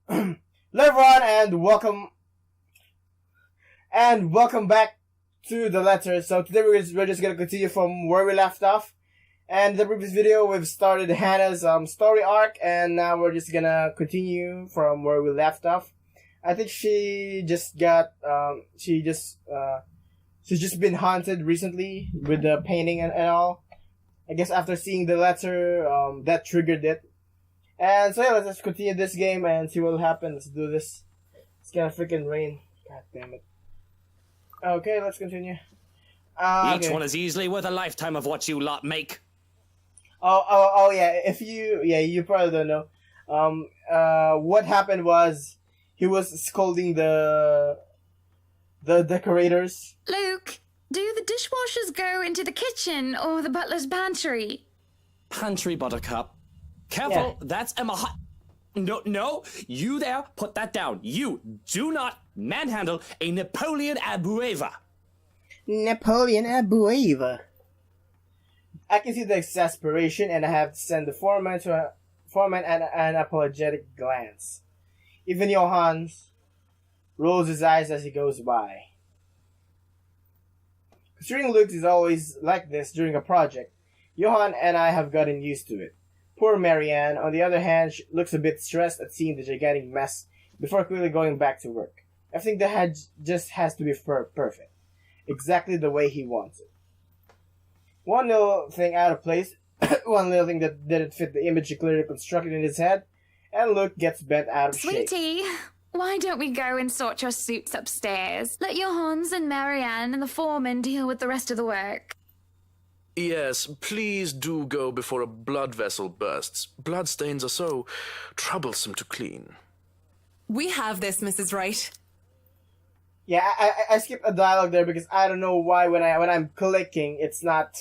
Hello everyone, and welcome back to the letter. So today we're just gonna continue from where we left off. And the previous video we've started Hannah's story arc, and now we're just gonna continue from where we left off. I think she's just been haunted recently with the painting and all. I guess after seeing the letter, that triggered it. And so yeah, let's just continue this game and see what will happen. Let's do this. It's gonna freaking rain. God damn it. Okay, let's continue. Each one is easily worth a lifetime of what you lot make. Oh yeah. You probably don't know. What happened was he was scolding the decorators. Luke, do the dishwashers go into the kitchen or the butler's pantry? Pantry, Buttercup. Careful, Yeah. that's Emma. No, you there, put that down. You do not manhandle a Napoleon Abueva. Napoleon Abueva. I can see the exasperation, and I have to send the foreman an apologetic glance. Even Johannes rolls his eyes as he goes by. Considering Luke is always like this during a project, Johan and I have gotten used to it. Poor Marianne, on the other hand, looks a bit stressed at seeing the gigantic mess before quickly going back to work. I think the head just has to be perfect. Exactly the way he wants it. One little thing out of place, one little thing that didn't fit the image he clearly constructed in his head, and Luke gets bent out of shape. Sweetie, why don't we go and sort your suits upstairs? Let your Hans and Marianne and the foreman deal with the rest of the work. Yes, please do go before a blood vessel bursts. Bloodstains are so troublesome to clean. We have this, Mrs. Wright. Yeah, I skipped a dialogue there because I don't know why when I'm clicking it's not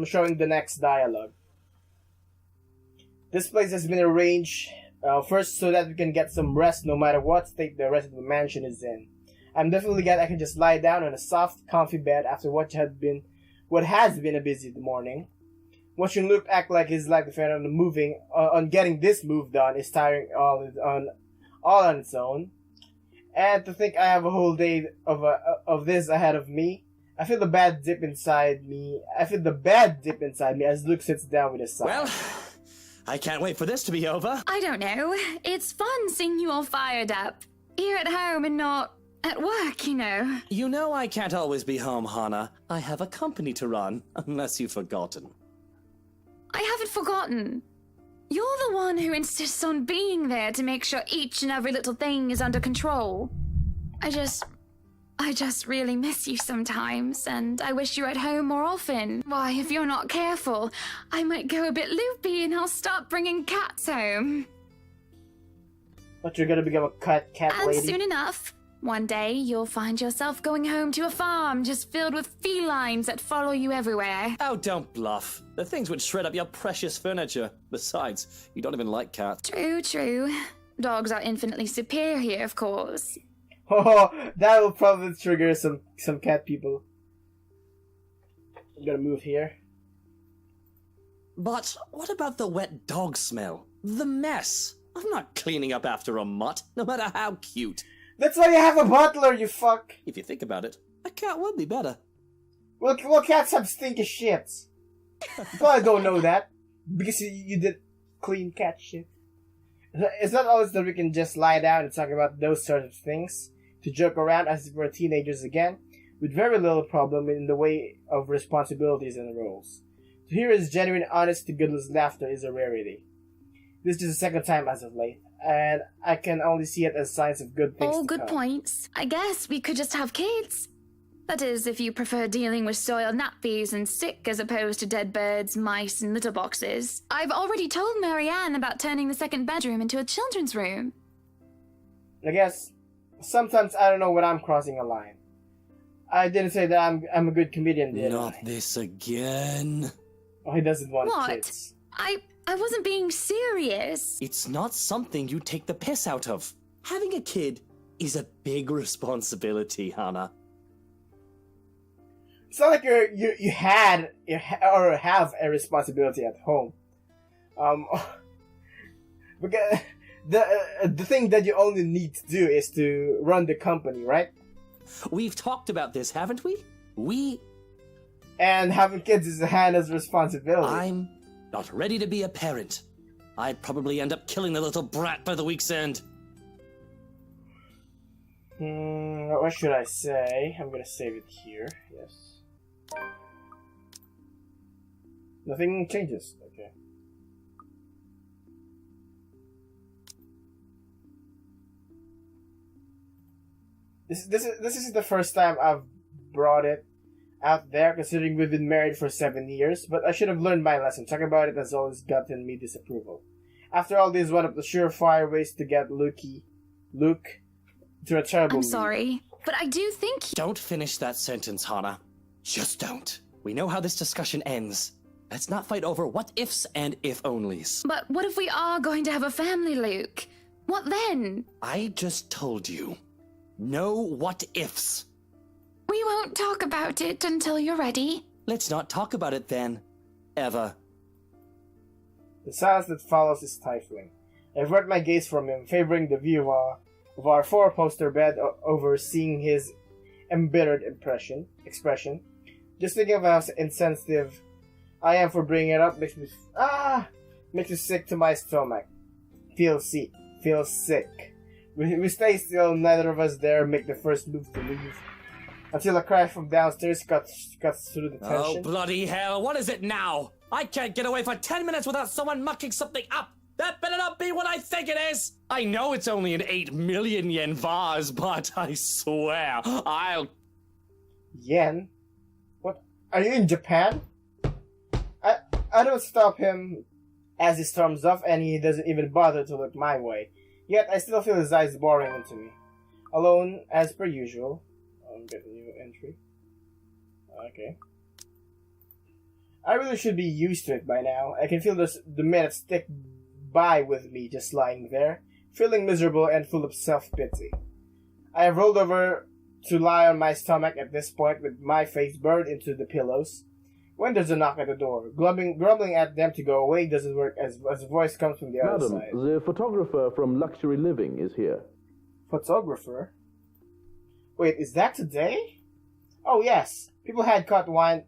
showing the next dialogue. This place has been arranged first so that we can get some rest no matter what state the rest of the mansion is in. I'm definitely glad I can just lie down on a soft, comfy bed after what has been a busy morning. Watching Luke act like his life depended on getting this move done is tiring all on its own. And to think I have a whole day of this ahead of me, I feel the bad dip inside me as Luke sits down with a sigh. Well, I can't wait for this to be over. I don't know. It's fun seeing you all fired up. Here at home and not at work, you know. You know I can't always be home, Hannah. I have a company to run, unless you've forgotten. I haven't forgotten. You're the one who insists on being there to make sure each and every little thing is under control. I just really miss you sometimes, and I wish you were at home more often. Why, if you're not careful, I might go a bit loopy and I'll start bringing cats home. But you're gonna become a cat And lady? soon enough, one day you'll find yourself going home to a farm just filled with felines that follow you everywhere. Oh, don't bluff. The things would shred up your precious furniture. Besides, you don't even like cats. True. Dogs are infinitely superior, of course. Oh, that will probably trigger some cat people. I'm gonna move here. But what about the wet dog smell? The mess? I'm not cleaning up after a mutt, no matter how cute. That's why you have a butler, you fuck! If you think about it, a cat would be better. Well, cats have stinky shits. You probably don't know that. Because you did clean cat shit. It's not always that we can just lie down and talk about those sorts of things. To joke around as if we're teenagers again, with very little problem in the way of responsibilities and roles. To hear his genuine, honest-to-goodness laughter is a rarity. This is the second time as of late, and I can only see it as signs of good things All to good come. points. I guess we could just have kids. That is, if you prefer dealing with soiled nappies and sick as opposed to dead birds, mice, and litter boxes. I've already told Marianne about turning the second bedroom into a children's room. I guess sometimes I don't know when I'm crossing a line. I didn't say that I'm a good comedian, did Not I? this again. Oh, he doesn't want What? kids. I wasn't being serious. It's not something you take the piss out of. Having a kid is a big responsibility, Hannah. It's not like you have a responsibility at home. Because the thing that you only need to do is to run the company, right? We've talked about this, haven't we? And having kids is Hannah's responsibility. I'm not ready to be a parent. I'd probably end up killing the little brat by the week's end. What should I say? I'm gonna save it here. Yes. Nothing changes. Okay. This is the first time I've brought it out there, considering we've been married for 7 years, but I should have learned my lesson. Talking about it has always gotten me disapproval. After all, this is one of the surefire ways to get Luke to a terrible I'm mood. sorry, but I do think Don't finish that sentence, Hana. Just don't. We know how this discussion ends. Let's not fight over what ifs and if onlys. But what if we are going to have a family, Luke? What then? I just told you. No what ifs. We won't talk about it until you're ready. Let's not talk about it then. Ever. The silence that follows is stifling. I avert my gaze from him, favoring the view of our four-poster bed over seeing his embittered expression. Just thinking of how insensitive I am for bringing it up makes me sick to my stomach. Feel sick. We stay still, neither of us dare make the first move to leave. Until a crash from downstairs cuts through the tension. Oh, bloody hell, what is it now? I can't get away for 10 minutes without someone mucking something up. That better not be what I think it is. I know it's only an 8 million yen vase, but I swear, I'll... Yen? What? Are you in Japan? I don't stop him as he storms off, and he doesn't even bother to look my way. Yet I still feel his eyes boring into me. Alone, as per usual. I'm getting a new entry. Okay. I really should be used to it by now. I can feel the minutes tick by with me just lying there, feeling miserable and full of self-pity. I have rolled over to lie on my stomach at this point with my face buried into the pillows, when there's a knock at the door. Grumbling at them to go away doesn't work as a voice comes from the other Madam, side. the photographer from Luxury Living is here. Photographer? Wait, is that today? Oh yes, people had caught wind,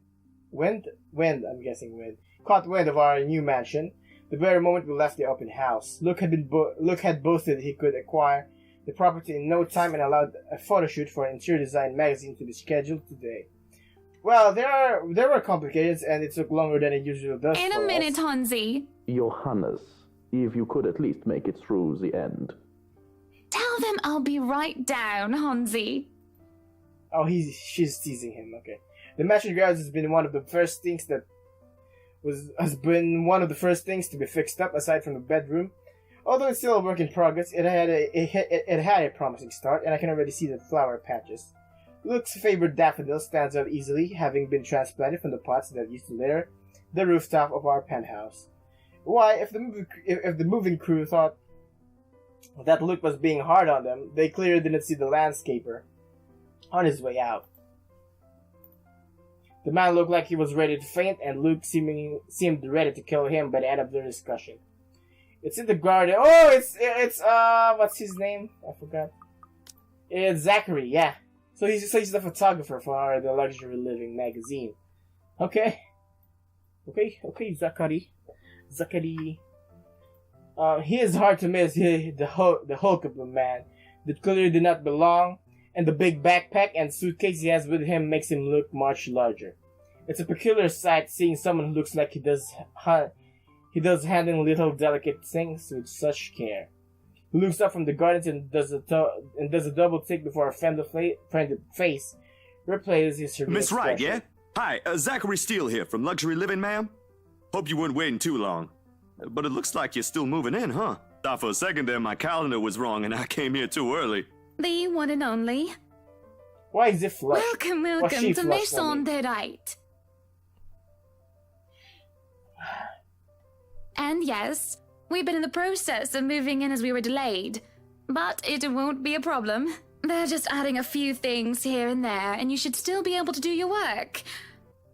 I'm guessing wind, caught wind of our new mansion the very moment we left the open house. Luke had boasted he could acquire the property in no time and allowed a photo shoot for an interior design magazine to be scheduled today. Well, there were complications, and it took longer than it usually does. In a minute, Hansi. Johannes, if you could at least make it through the end. Tell them I'll be right down, Hansi. Oh, she's teasing him. Okay, the mansion garage has been one of the first things to be fixed up, aside from the bedroom. Although it's still a work in progress, it had a promising start, and I can already see the flower patches. Luke's favorite daffodil stands out easily, having been transplanted from the pots that used to litter the rooftop of our penthouse. Why, if the moving crew thought that Luke was being hard on them, they clearly didn't see the landscaper on his way out. The man looked like he was ready to faint, and Luke seemed ready to kill him by the end of the discussion. It's in the garden. Oh, it's what's his name? I forgot. It's Zachary, yeah. So he's the photographer for the Luxury Living magazine. Okay, Zachary. He is hard to miss. The hulk of the man that clearly did not belong, and the big backpack and suitcase he has with him makes him look much larger. It's a peculiar sight seeing someone who looks like he does handling little delicate things with such care. He looks up from the gardens and does a double take before a friendly face replaces his surreal Miss Wright, expression. yeah? Hi, Zachary Steele here from Luxury Living, ma'am. Hope you weren't waiting too long. But it looks like you're still moving in, huh? Thought for a second there my calendar was wrong and I came here too early. The one and only. Why is it flush? Welcome What's she to flushed on Maison me? de Right. And yes, we've been in the process of moving in as we were delayed. But it won't be a problem. They're just adding a few things here and there, and you should still be able to do your work.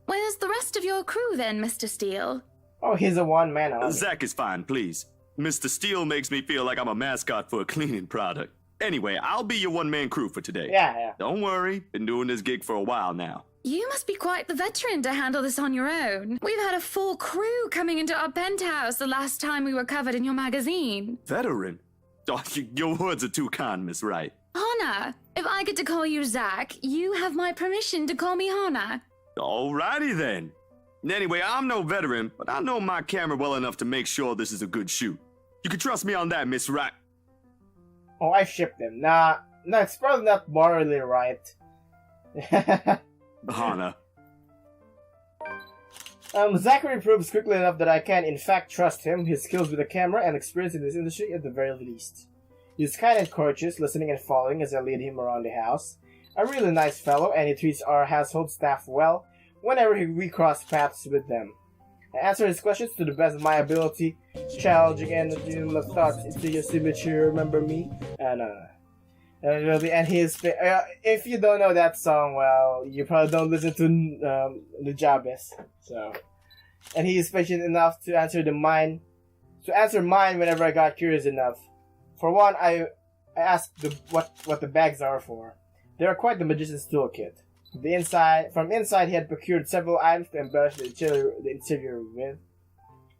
Where's the rest of your crew then, Mr. Steele? Oh, he's a one-man army. Zach is fine, please. Mr. Steele makes me feel like I'm a mascot for a cleaning product. Anyway, I'll be your one-man crew for today. Yeah. Don't worry, been doing this gig for a while now. You must be quite the veteran to handle this on your own. We've had a full crew coming into our penthouse the last time we were covered in your magazine. Veteran? Oh, your words are too kind, Miss Wright. Hannah, if I get to call you Zach, you have my permission to call me Hannah. Alrighty then. Anyway, I'm no veteran, but I know my camera well enough to make sure this is a good shoot. You can trust me on that, Miss Wright. Oh, I shipped him. Nah, it's probably not morally right. Hannah. Zachary proves quickly enough that I can in fact trust him, his skills with the camera, and experience in this industry at the very least. He's kind and courteous, listening and following as I lead him around the house. A really nice fellow, and he treats our household staff well whenever we cross paths with them. I answer his questions to the best of my ability, challenging and my thoughts into your signature, remember me? And he is, if you don't know that song, well, you probably don't listen to the Jabez. So, and he is patient enough to answer mine whenever I got curious enough. For one, I asked what the bags are for. They are quite the magician's toolkit. From inside, he had procured several items to embellish the interior with.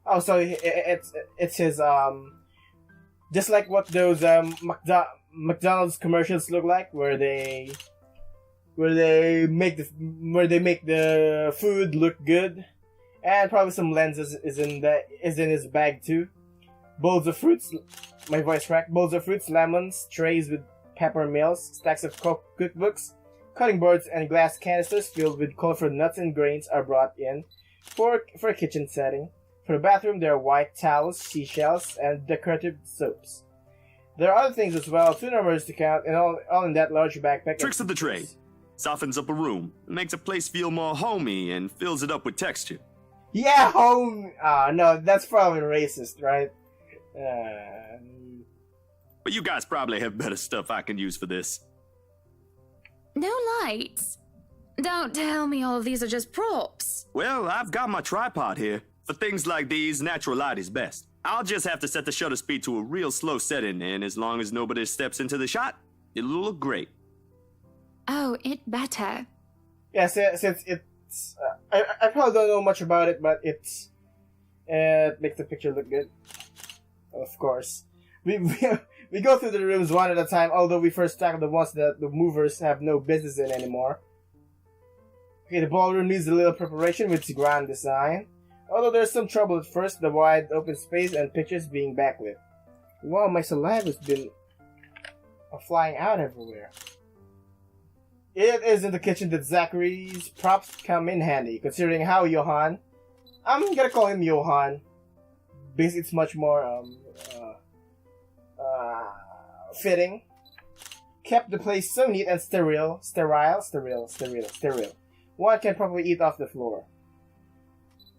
Oh, so it's his just like what those McDonald's commercials look like, where they make the food look good, and probably some lenses is in his bag too. Bowls of fruits, my voice cracked. Bowls of fruits, lemons, trays with pepper mills, stacks of cookbooks, cutting boards, and glass canisters filled with colorful nuts and grains are brought in for a kitchen setting. For the bathroom, there are white towels, seashells, and decorative soaps. There are other things as well, 2 numbers to count, and all in that large backpack. Tricks of the trade. Softens up a room, makes a place feel more homey, and fills it up with texture. Yeah, home. No, that's probably racist, right? But you guys probably have better stuff I can use for this. No lights. Don't tell me all of these are just props. Well, I've got my tripod here. For things like these, natural light is best. I'll just have to set the shutter speed to a real slow setting, and as long as nobody steps into the shot, it'll look great. Oh, it better. Yeah, since it's... I probably don't know much about it, but it makes the picture look good. Of course. We go through the rooms one at a time, although we first tackle the ones that the movers have no business in anymore. Okay, the ballroom needs a little preparation with its grand design. Although there's some trouble at first, the wide open space and pictures being backlit. Wow, my saliva's been flying out everywhere. It is in the kitchen that Zachary's props come in handy, considering how Johan, I'm gonna call him Johan, because it's much more fitting, kept the place so neat and sterile. One can probably eat off the floor.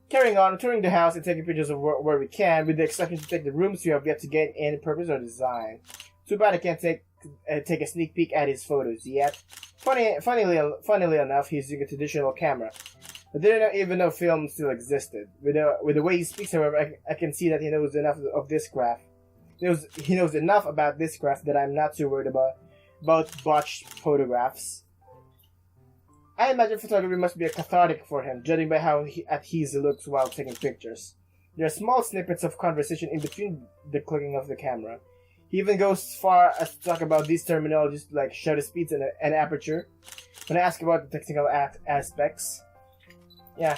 Carrying on, touring the house and taking pictures of where we can, with the exception to take the rooms we have yet to get any purpose or design. Too bad I can't take a sneak peek at his photos yet. Funnily enough, he's using a traditional camera. I didn't even know film still existed. With the way he speaks, however, I can see that he knows enough of this craft. He knows enough about this craft that I'm not too worried about botched photographs. I imagine photography must be a cathartic for him, judging by how he looks while taking pictures. There are small snippets of conversation in between the clicking of the camera. He even goes far as to talk about these terminologies like shutter speeds and aperture. When I ask about the technical aspects, I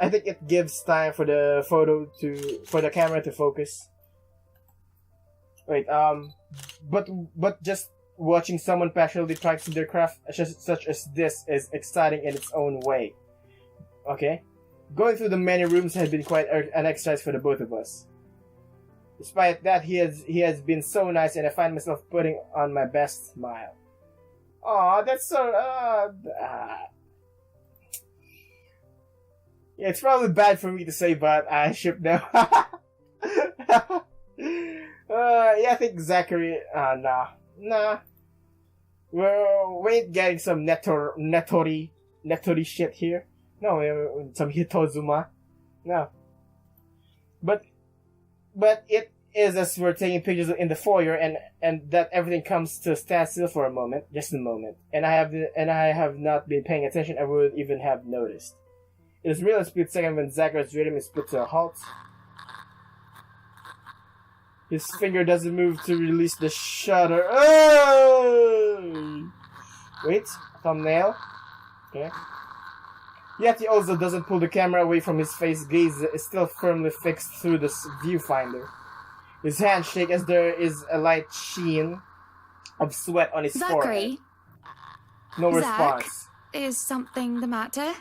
think it gives time for the camera to focus. Wait, but just watching someone passionately practicing their craft such as this is exciting in its own way. Okay? Going through the many rooms has been quite an exercise for the both of us. Despite that, he has been so nice, and I find myself putting on my best smile. Aw, that's so... Yeah, it's probably bad for me to say, but I ship them. Yeah, I think Zachary... Nah. We ain't getting some Nettori shit here. No, some Hitozuma. No. But it is as we're taking pictures in the foyer, and that everything comes to a standstill for a moment, just a moment, and I have not been paying attention. I would even have noticed. It is merely a split second when Zachari's rhythm is put to a halt. His finger doesn't move to release the shutter. Oh! Wait, thumbnail. Okay. Yet he also doesn't pull the camera away from his face. Gaze is still firmly fixed through the viewfinder. His hands shake as there is a light sheen of sweat on his forehead. Zachary? No Zach? response. Is something the matter?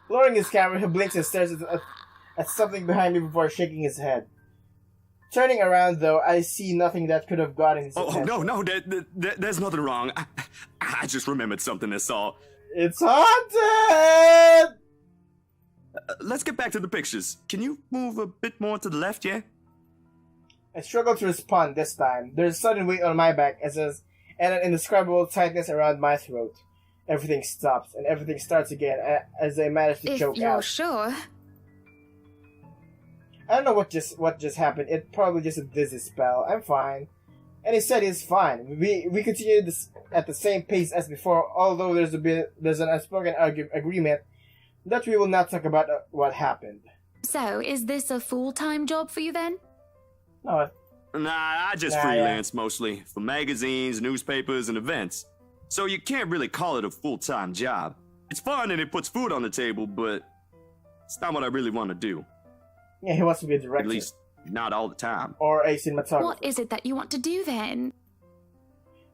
Lowering his camera, he blinks and stares at something behind me before shaking his head. Turning around, though, I see nothing that could have gotten his attention. No, there's nothing wrong. I just remembered something, that's all. It's haunted! Let's get back to the pictures. Can you move a bit more to the left, yeah? I struggle to respond this time. There's a sudden weight on my back and an indescribable tightness around my throat. Everything stops, and everything starts again as I manage to choke out. If you're sure. I don't know what just happened. It probably just a dizzy spell. I'm fine. And he said he's fine. We continue this at the same pace as before, although there's an unspoken agreement that we will not talk about what happened. So, is this a full-time job for you then? No. Nah, I just freelance mostly, for magazines, newspapers, and events. So you can't really call it a full-time job. It's fun and it puts food on the table, but it's not what I really want to do. Yeah, he wants to be a director. At least, not all the time. Or a cinematographer. What is it that you want to do then?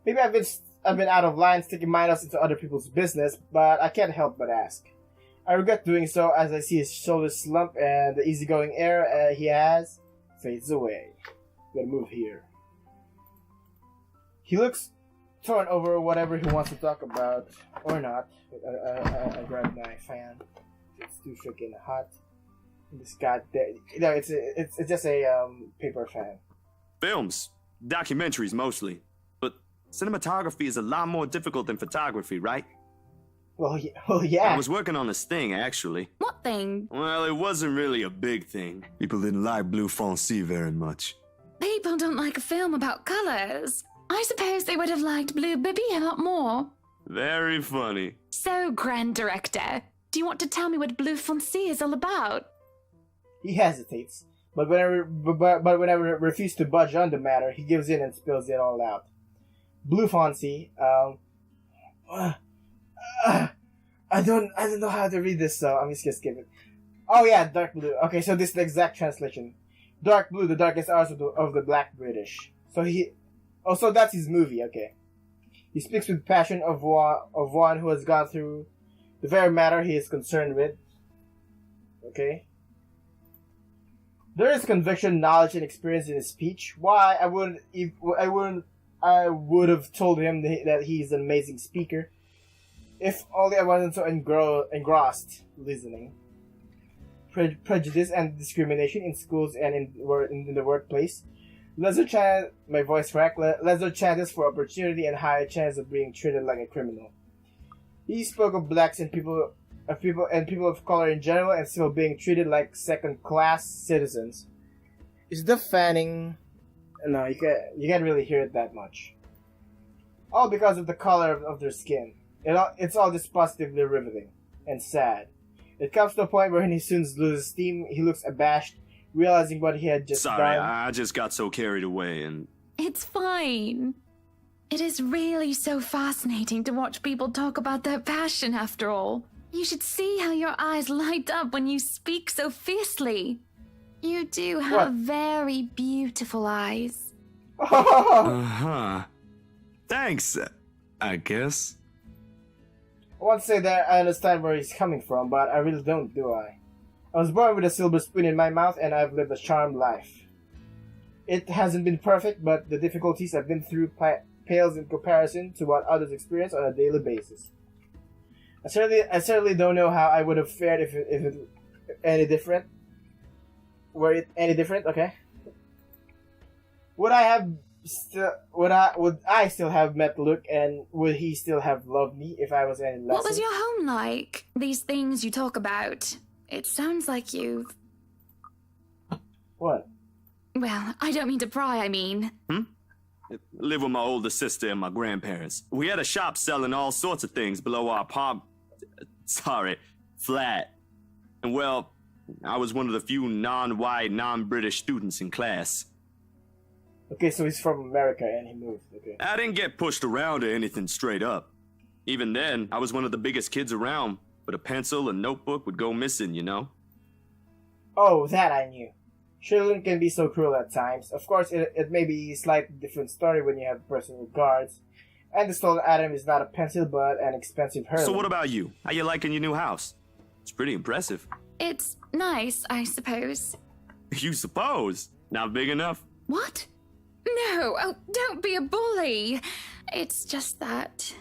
Maybe I've been out of line sticking my nose into other people's business, but I can't help but ask. I regret doing so as I see his shoulders slump and the easygoing air he has fades away. Gotta move here. He looks torn over whatever he wants to talk about, or not. I grab my fan. It's too freaking hot. This goddamn... No, it's just a paper fan. Films. Documentaries, mostly. But cinematography is a lot more difficult than photography, right? Well, yeah. I was working on this thing, actually. What thing? Well, it wasn't really a big thing. People didn't like blue foncé very much. People don't like a film about colors. I suppose they would have liked Blue Bibby a lot more. Very funny. So, Grand Director, do you want to tell me what Blue Foncé is all about? He hesitates, but when I refuse to budge on the matter, he gives in and spills it all out. Blue Foncé, I don't know how to read this, so I'm just gonna skip it. Oh yeah, dark blue. Okay, so this is the exact translation. Dark blue, the darkest hours of the Black British. So that's his movie. Okay, he speaks with passion of one who has gone through the very matter he is concerned with. Okay. There is conviction, knowledge, and experience in his speech. Why I would have told him that he's an amazing speaker. If only I wasn't so engrossed listening. Prejudice and discrimination in schools and in the workplace. Lesser chance, my voice cracked. Lesser chances for opportunity and higher chance of being treated like a criminal. He spoke of blacks and people of color in general, and still being treated like second-class citizens. Is the fanning? No, you can't really hear it that much. All because of the color of their skin. It's all just positively riveting and sad. It comes to a point where he soon loses steam. He looks abashed, realizing what he had just done. Sorry, I just got so carried away and... It's fine. It is really so fascinating to watch people talk about their passion, after all. You should see how your eyes light up when you speak so fiercely. You do have very beautiful eyes. Uh-huh. Thanks, I guess. I want to say that I understand where he's coming from, but I really don't, do I? I was born with a silver spoon in my mouth, and I've lived a charmed life. It hasn't been perfect, but the difficulties I've been through pales in comparison to what others experience on a daily basis. I certainly don't know how I would have fared if it any different. Were it any different? Okay. Would I still have met Luke, and would he still have loved me if I was any less? What was your home like? These things you talk about. it sounds like you've... What? Well, I don't mean to pry, I mean. Live with my older sister and my grandparents. We had a shop selling all sorts of things below our flat. And well, I was one of the few non-white, non-British students in class. Okay, so he's from America and he moved. Okay. I didn't get pushed around or anything straight up. Even then, I was one of the biggest kids around, but a pencil and notebook would go missing, you know? Oh, that I knew. Children can be so cruel at times. Of course, it may be a slightly different story when you have personal guards. And the stolen item is not a pencil, but an expensive heirloom. So what about you? How you liking your new house? It's pretty impressive. It's nice, I suppose. You suppose? Not big enough? What? No, oh, don't be a bully. It's just that...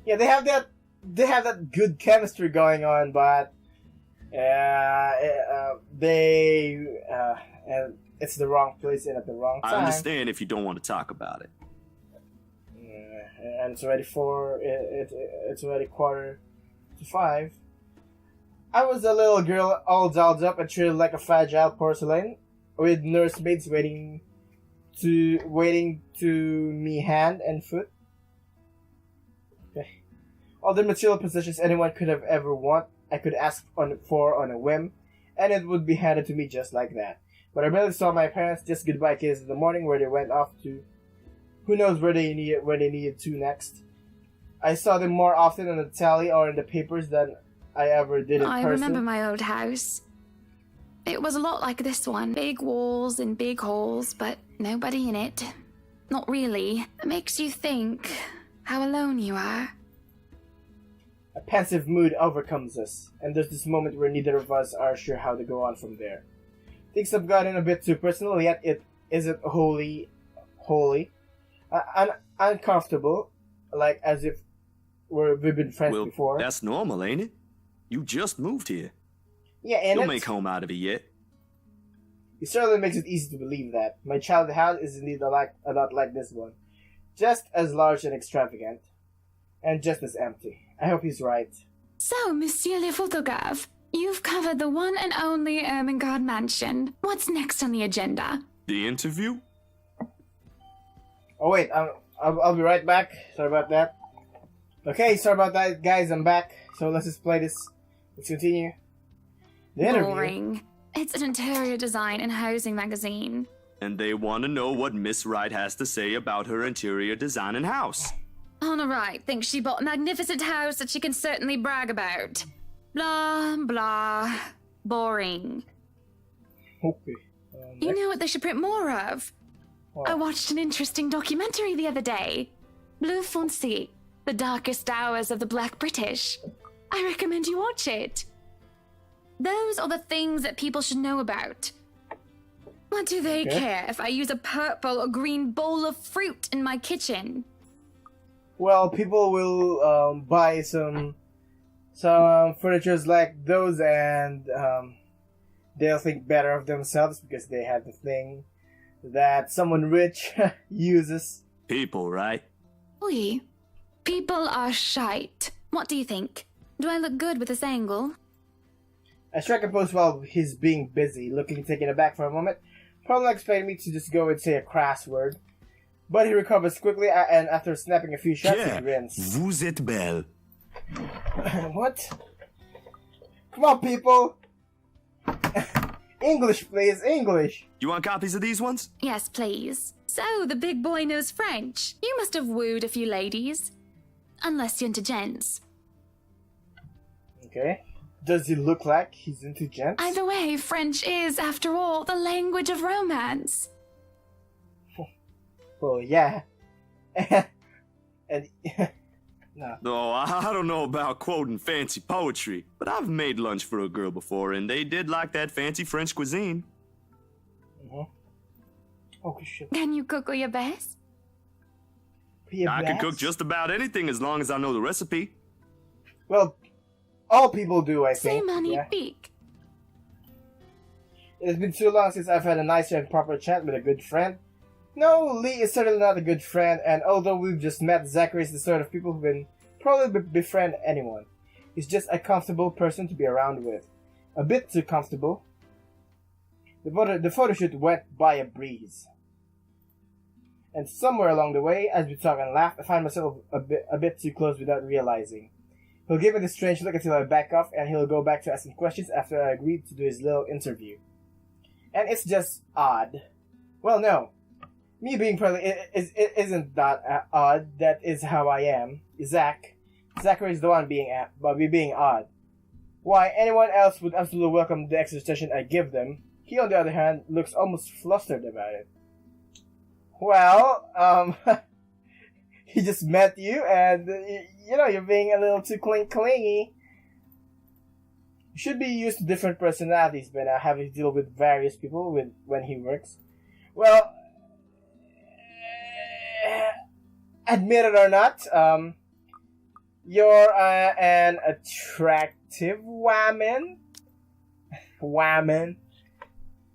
Yeah, they have that good chemistry going on, but and it's the wrong place and at the wrong time. I understand if you don't want to talk about it. And it's already it's already 4:45. I was a little girl all dolled up and treated like a fragile porcelain, with nursemaids waiting to me hand and foot. Okay. All the material possessions anyone could have ever want, I could ask for on a whim, and it would be handed to me just like that. But I barely saw my parents, just goodbye kisses in the morning where they went off to who knows where they needed to next. I saw them more often on the tally or in the papers than I ever did in person. I remember my old house. It was a lot like this one. Big walls and big halls, but nobody in it. Not really. It makes you think how alone you are. A pensive mood overcomes us, and there's this moment where neither of us are sure how to go on from there. Things have gotten a bit too personal, yet it isn't wholly uncomfortable, like as if we've been friends before. That's normal, ain't it? You just moved here. Yeah, and You'll make home out of it yet. It certainly makes it easy to believe that. My childhood house is indeed a lot like this one. Just as large and extravagant. And just as empty. I hope he's right. So, Monsieur le Photographe, you've covered the one and only Ermengarde mansion. What's next on the agenda? The interview? Oh wait, I'll be right back. Sorry about that. Okay, sorry about that, guys. I'm back. So let's just play this. Let's continue. The interview. Boring. It's an interior design and housing magazine. And they want to know what Miss Wright has to say about her interior design and house. Honor Wright thinks she bought a magnificent house that she can certainly brag about. Blah, blah. Boring. Okay. You know what they should print more of? What? I watched an interesting documentary the other day. Bleu Foncé, The Darkest Hours of the Black British. I recommend you watch it. Those are the things that people should know about. What do they care if I use a purple or green bowl of fruit in my kitchen? Well, people will buy some furnitures like those, and they'll think better of themselves because they have the thing that someone rich uses. People, right? Oui. People are shite. What do you think? Do I look good with this angle? I struck a pose while he's being busy, looking taken aback for a moment. Probably expected me to just go and say a crass word. But he recovers quickly, and after snapping a few shots, he grins. Vous êtes belle. What? Come on, people! English, please, English! You want copies of these ones? Yes, please. So, the big boy knows French. You must have wooed a few ladies. Unless you're into gents. Okay. Does he look like he's into gents? Either way, French is, after all, the language of romance. Well, yeah. And no. No, I don't know about quoting fancy poetry, but I've made lunch for a girl before, and they did like that fancy French cuisine. Oh, shit. Can you cook your best? I can cook just about anything as long as I know the recipe. Well, all people do, I Say think. money Yeah. beak. It's been too long since I've had a nice and proper chat with a good friend. No, Lee is certainly not a good friend, and although we've just met, Zachary is the sort of people who can probably befriend anyone. He's just a comfortable person to be around with. A bit too comfortable. The photo shoot went by a breeze. And somewhere along the way, as we talk and laugh, I find myself a bit too close without realizing. He'll give me this strange look until I back off, and he'll go back to asking questions after I agreed to do his little interview. And it's just odd. Well, no. Me being friendly isn't that odd. That is how I am. Zachary is the one being odd. Why, anyone else would absolutely welcome the extra attention I give them. He, on the other hand, looks almost flustered about it. Well, he just met you, and, you're being a little too clingy. You should be used to different personalities by now, having to deal with various people when he works. Well, admit it or not, you're an attractive woman,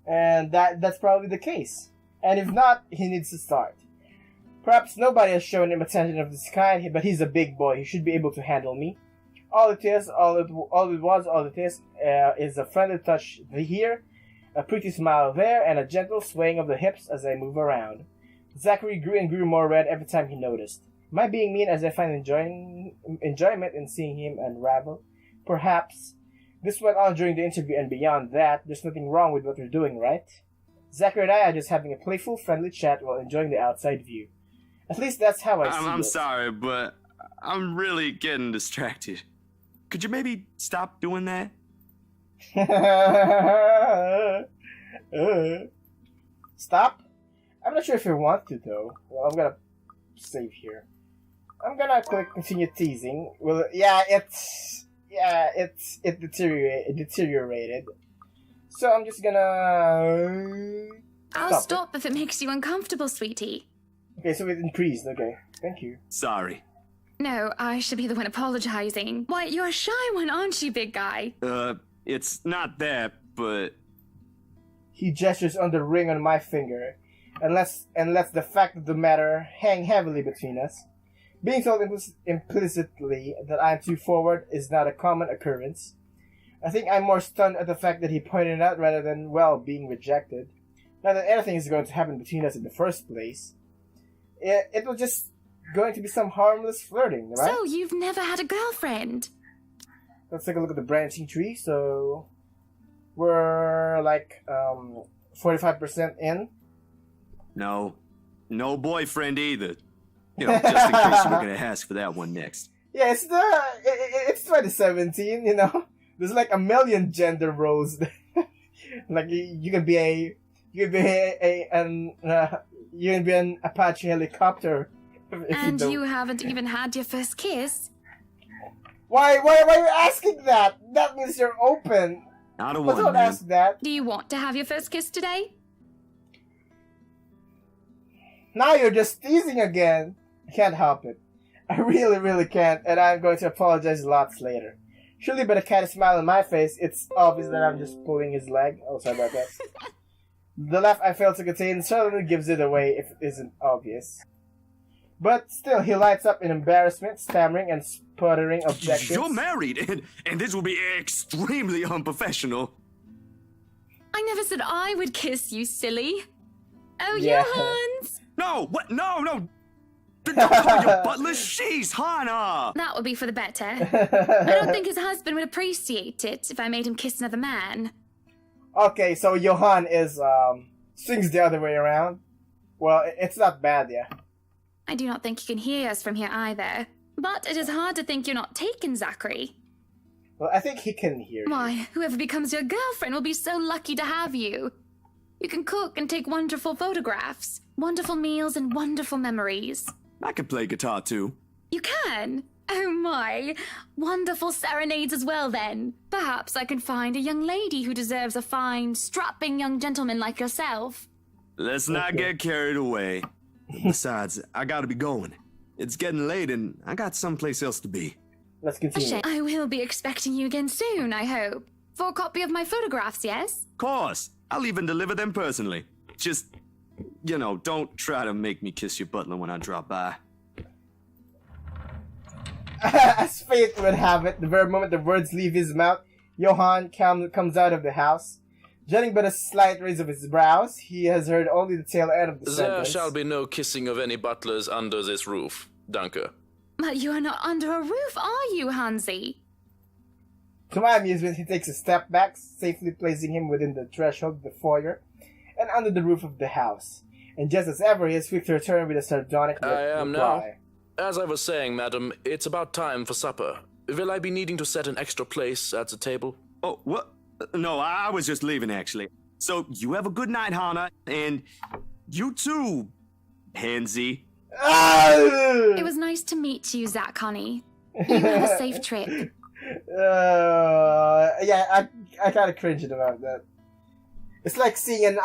and that's probably the case. And if not, he needs to start. Perhaps nobody has shown him attention of this kind, but he's a big boy. He should be able to handle me. All it is a friendly touch here, a pretty smile there, and a gentle swaying of the hips as I move around. Zachary grew and grew more red every time he noticed. Am I being mean as I find enjoyment in seeing him unravel? Perhaps. This went on during the interview, and beyond that, there's nothing wrong with what we're doing, right? Zachary and I are just having a playful, friendly chat while enjoying the outside view. At least that's how I see it. I'm sorry, but I'm really getting distracted. Could you maybe stop doing that? Stop? I'm not sure if you want to, though. Well, I'm gonna save here. I'm gonna click continue teasing. Well, it deteriorated. So I'm just gonna... I'll stop if it makes you uncomfortable, sweetie. Okay, so it increased. Okay, thank you. Sorry. No, I should be the one apologizing. Why, you're a shy one, aren't you, big guy? It's not that, but... He gestures on the ring on my finger, and lets the fact of the matter hang heavily between us. Being told implicitly that I'm too forward is not a common occurrence. I think I'm more stunned at the fact that he pointed it out rather than, being rejected. Not that anything is going to happen between us in the first place. It was just going to be some harmless flirting, right? So, you've never had a girlfriend? Let's take a look at the branching tree. So, we're like 45% in. No boyfriend either. Just in case you were gonna ask for that one next. Yeah, it's 2017. There's like a million gender roles. Like you can be an Apache helicopter. And you haven't even had your first kiss. Why are you asking that? That means you're open. I don't But want don't man. ask that. Do you want to have your first kiss today? Now you're just teasing again. I can't help it. I really, really can't, and I'm going to apologize lots later. Surely by the catty smile on my face, it's obvious that I'm just pulling his leg. Oh, sorry about that. The laugh I failed to contain certainly gives it away if it isn't obvious. But still, he lights up in embarrassment, stammering and sputtering objections. You're married, and this will be extremely unprofessional. I never said I would kiss you, silly. Oh, Yeah. Johans! No, what? No. Don't call your butler. She's Hannah. That would be for the better. I don't think his husband would appreciate it if I made him kiss another man. Okay, so Johan is, swings the other way around. Well, it's not bad, yeah. I do not think you can hear us from here either. But it is hard to think you're not taken, Zachary. Well, I think he can hear you. Why, whoever becomes your girlfriend will be so lucky to have you. You can cook and take wonderful photographs, wonderful meals, and wonderful memories. I can play guitar too. You can? Oh my. Wonderful serenades as well, then. Perhaps I can find a young lady who deserves a fine, strapping young gentleman like yourself. Let's not get carried away. Besides, I gotta be going. It's getting late and I got someplace else to be. Let's continue. I will be expecting you again soon, I hope. For a copy of my photographs, yes? Of course. I'll even deliver them personally. Just, don't try to make me kiss your butler when I drop by. As fate would have it, the very moment the words leave his mouth, Johann comes out of the house. Judging by the slight raise of his brows, he has heard only the tail end of the There sentence. shall be no kissing of any butlers under this roof. Danke. But you are not under a roof, are you, Hansi? To my amusement, he takes a step back, safely placing him within the threshold of the foyer and under the roof of the house. And just as ever, he is quick to return with a sardonic I am reply. now. As I was saying, madam, it's about time for supper. Will I be needing to set an extra place at the table? Oh, what? No, I was just leaving, actually. So, you have a good night, Hana, and you too, Hansi. It was nice to meet you, Zach, honey. You have a safe trip. Yeah, I kind of cringed about that. It's like seeing an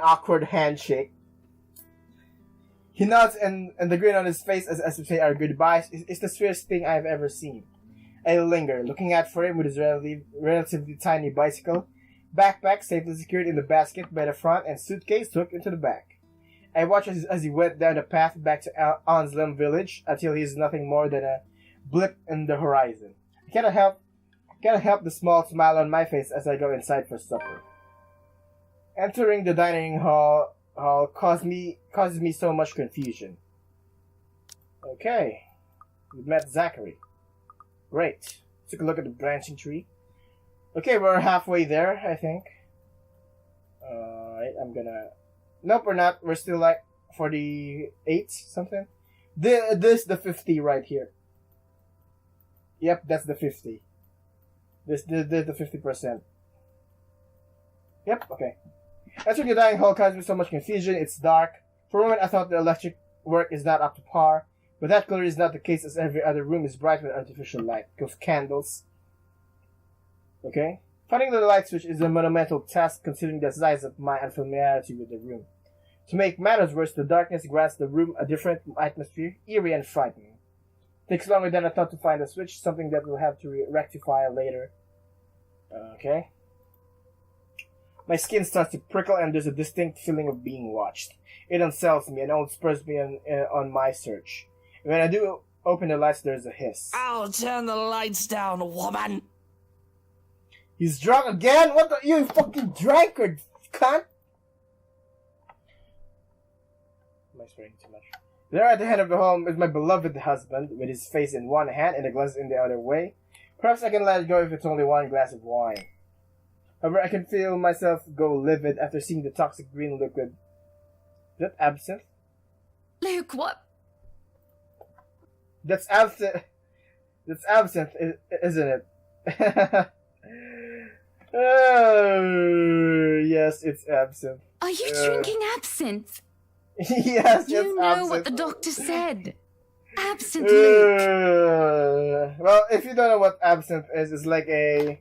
awkward handshake. He nods, and the grin on his face as if they are goodbyes is the sweetest thing I've ever seen. I linger, looking out for him with his relatively tiny bicycle, backpack safely secured in the basket by the front, and suitcase tucked into the back. I watch as he went down the path back to Anslem village until he is nothing more than a blip in the horizon. I cannot help the small smile on my face as I go inside for supper. Entering the dining hall causes me so much confusion. Okay, we met Zachary. Great. Took a look at the branching tree. Okay, we're halfway there, I think. Alright, I'm gonna... Nope, we're not. We're still like 48 something. This the 50 right here. Yep, that's the 50. This the 50%. Yep, okay. Entering the dining hall causes me so much confusion. It's dark. For a moment I thought the electric work is not up to par. But that clearly is not the case, as every other room is bright with artificial light, with candles. Okay? Finding the light switch is a monumental task considering the size of my unfamiliarity with the room. To make matters worse, the darkness grants the room a different atmosphere, eerie and frightening. Takes longer than I thought to find the switch, something that we'll have to rectify later. Okay? My skin starts to prickle and there's a distinct feeling of being watched. It unsettles me and only spurs me on my search. When I do open the lights, there's a hiss. I'll turn the lights down, woman. He's drunk again? What the? You fucking drunkard, cunt! Am I swearing too much? There at the head of the home is my beloved husband, with his face in one hand and a glass in the other way. Perhaps I can let it go if it's only one glass of wine. However, I can feel myself go livid after seeing the toxic green liquid. Is that absinthe? Luke, what? That's absinthe. That's absinthe, isn't it? Oh, yes, it's absinthe. Are you drinking absinthe? Yes, You know absinthe. what the doctor said. Absinthe, Luke. Well, if you don't know what absinthe is, it's like it's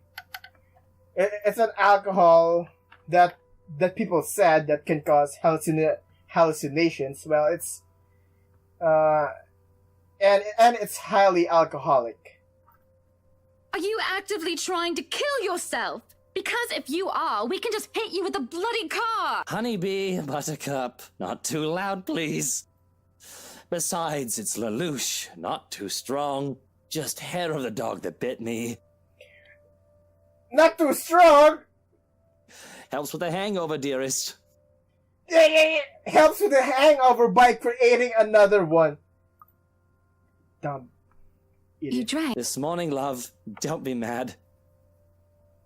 an alcohol that people said that can cause hallucinations. Well, it's and it's highly alcoholic. Are you actively trying to kill yourself? Because if you are, we can just hit you with a bloody car! Honeybee, Buttercup, not too loud, please. Besides, it's Lelouch, not too strong. Just hair of the dog that bit me. Not too strong! Helps with the hangover, dearest. Helps with the hangover by creating another one. Dumb You idiot. drank. This morning, love, don't be mad.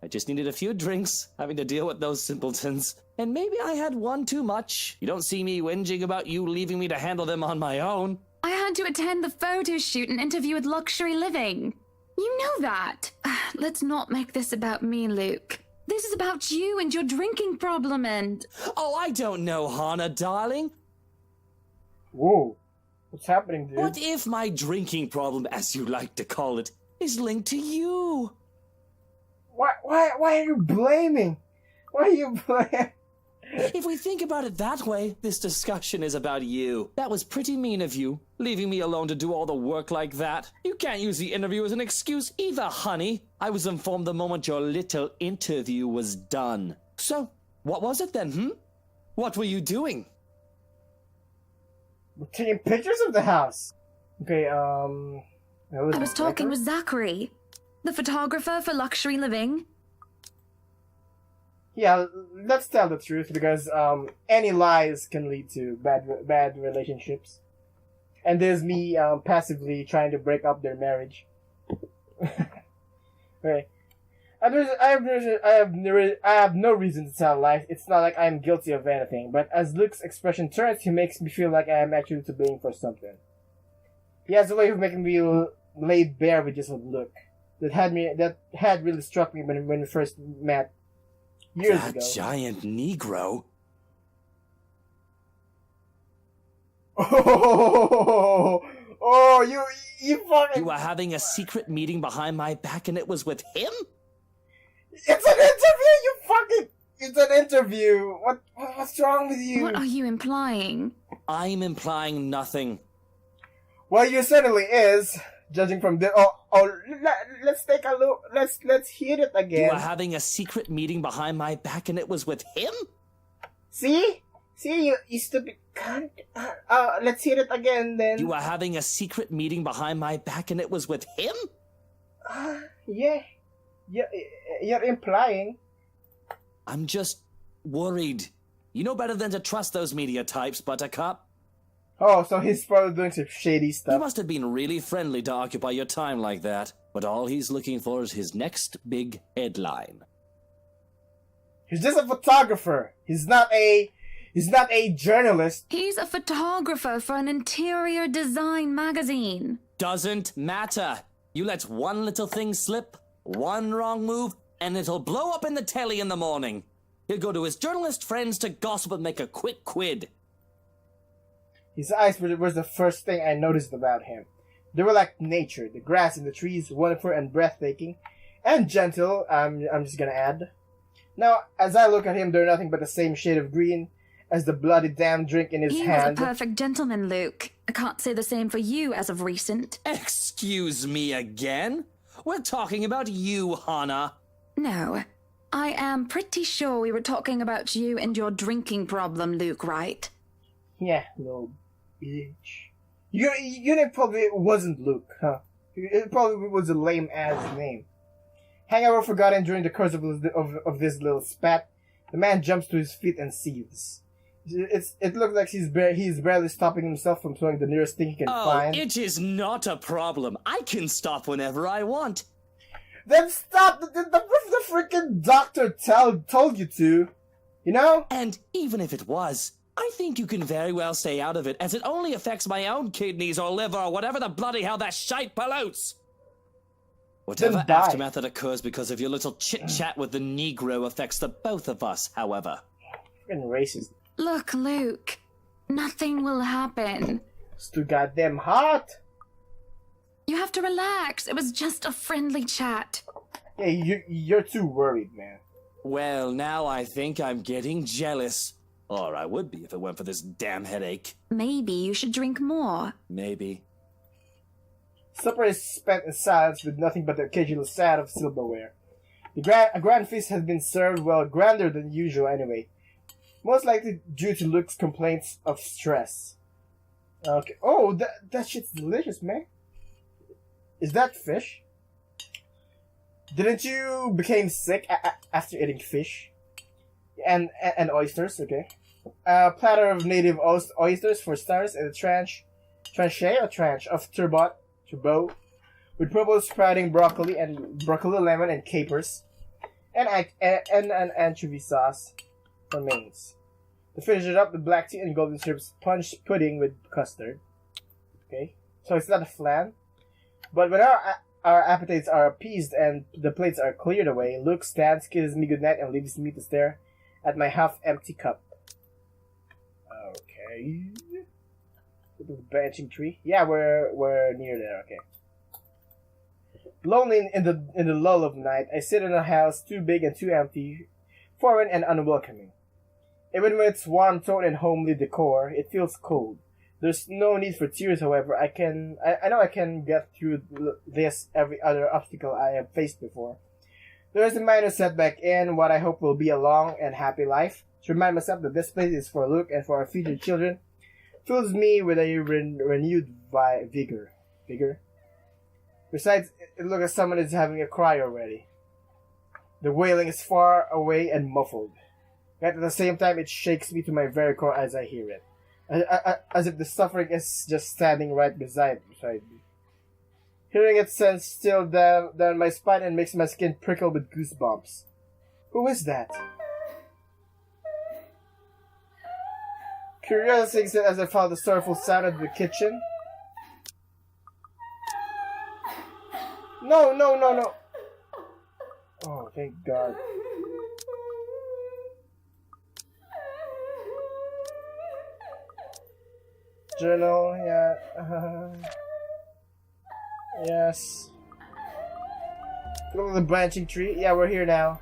I just needed a few drinks, having to deal with those simpletons. And maybe I had one too much. You don't see me whinging about you leaving me to handle them on my own. I had to attend the photo shoot and interview with Luxury Living. You know that. Let's not make this about me, Luke. This is about you and your drinking problem and... Oh, I don't know, Hana, darling. Whoa. What's happening, dude? What if my drinking problem, as you like to call it, is linked to you? Why are you blaming? Why are you blaming? If we think about it that way, this discussion is about you. That was pretty mean of you, leaving me alone to do all the work like that. You can't use the interview as an excuse either, honey. I was informed the moment your little interview was done. So, what was it then, What were you doing? We're taking pictures of the house. Okay, I was talking with Zachary. The photographer for luxury living? Yeah, let's tell the truth because any lies can lead to bad relationships. And there's me passively trying to break up their marriage. Okay. I have no reason to tell lies. It's not like I'm guilty of anything. But as Luke's expression turns, he makes me feel like I am actually to blame for something. He has a way of making me laid bare with just a look that had really struck me when we first met years ago. That giant Negro. Oh, you fucking... You were having a secret meeting behind my back and it was with him? It's an interview, you fucking... It's an interview. What's wrong with you? What are you implying? I'm implying nothing. Well, you certainly is, judging from the... let's take a look. Let's hear it again. You were having a secret meeting behind my back and it was with him? See, you stupid cunt. Let's hear it again then. You were having a secret meeting behind my back and it was with him? Yeah. You're implying. I'm just worried. You know better than to trust those media types, Buttercup. Oh, so he's probably doing some shady He stuff. must have been really friendly to occupy your time like that, but all he's looking for is his next big headline. He's just a photographer. He's not a journalist. He's a photographer for an interior design magazine. Doesn't matter. You let one little thing slip, one wrong move, and it'll blow up in the telly in the morning. He'll go to his journalist friends to gossip and make a quick quid. His eyes was the first thing I noticed about him. They were like nature, the grass and the trees, wonderful and breathtaking, and gentle, I'm just gonna add. Now, as I look at him, they're nothing but the same shade of green as the bloody damn drink in his He hand. was a perfect gentleman, Luke. I can't say the same for you as of recent. Excuse me again? We're talking about you, Hannah. No. I am pretty sure we were talking about you and your drinking problem, Luke, right? Yeah, little bitch. Your name probably wasn't Luke, huh? It probably was a lame-ass name. Hangover forgotten during the course of this little spat, the man jumps to his feet and seethes. It looks like he's barely stopping himself from throwing the nearest thing he can find. It is not a problem. I can stop whenever I want. Then stop! The freaking doctor told you to. You know? And even if it was, I think you can very well stay out of it, as it only affects my own kidneys or liver or whatever the bloody hell that shite pollutes. Whatever Then die. aftermath that occurs because of your little chit-chat with the Negro affects the both of us, however. Freaking racist. Look, Luke. Nothing will happen. It's too goddamn hot. You have to relax. It was just a friendly chat. Yeah, you're too worried, man. Well, now I think I'm getting jealous. Or I would be if it weren't for this damn headache. Maybe you should drink more. Maybe. Supper is spent in silence with nothing but the occasional sound of silverware. A grand feast has been served, well, grander than usual anyway. Most likely due to Luke's complaints of stress. Okay. Oh, that shit's delicious, man. Is that fish? Didn't you become sick after eating fish? And oysters, okay. A platter of native oysters for stars and a tranche of turbot, with purple sprouting broccoli lemon and capers, and an anchovy sauce for mains. To finish it up, the black tea and golden syrup sponge pudding with custard. Okay, so it's not a flan. But when our appetites are appeased and the plates are cleared away, Luke stands, kisses me goodnight, and leaves me to stare at my half-empty cup. Okay. The branching tree. Yeah, we're near there. Okay. Lonely in the lull of night, I sit in a house too big and too empty, foreign and unwelcoming. Even with its warm tone and homely decor, it feels cold. There's no need for tears, however. I know I can get through this every other obstacle I have faced before. There is a minor setback in what I hope will be a long and happy life. To remind myself that this place is for Luke and for our future children fills me with a renewed vigor. Besides, it looks like someone is having a cry already. The wailing is far away and muffled. Yet at the same time, it shakes me to my very core as I hear it. As if the suffering is just standing right beside me. Hearing it sends still down my spine and makes my skin prickle with goosebumps. Who is that? Curiosity sinks in as I follow the sorrowful sound of the kitchen. No. Oh, thank God. Journal, yeah. Yes. Look at the branching tree. Yeah, we're here now.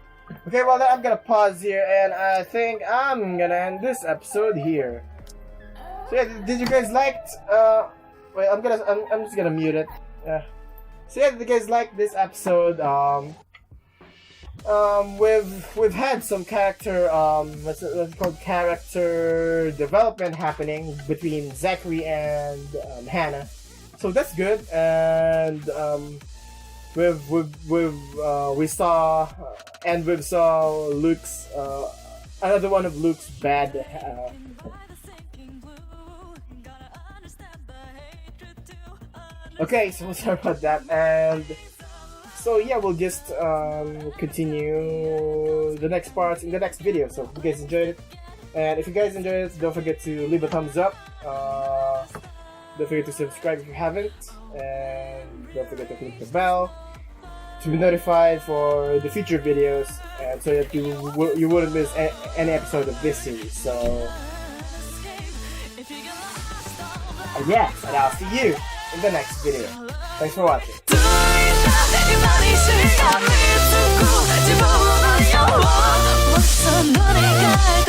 Okay, well, I'm gonna pause here, and I think I'm gonna end this episode here. So yeah, did you guys like? Wait, I'm just gonna mute it. So yeah, did you guys like this episode? We've had some character what's it called, character development happening between Zachary and Hannah, so that's good. And we saw Luke's another one of Luke's bad. Okay, so sorry about that, and so yeah, we'll just continue the next parts in the next video. So if you guys enjoyed it, and if you guys enjoyed it, don't forget to leave a thumbs up. Don't forget to subscribe if you haven't, and don't forget to click the bell to be notified for the future videos, and so that you wouldn't miss any episode of this series. So yeah, and I'll see you in the next video. Thanks for watching. 今にしか見つく自分の弱さもっと乗り換え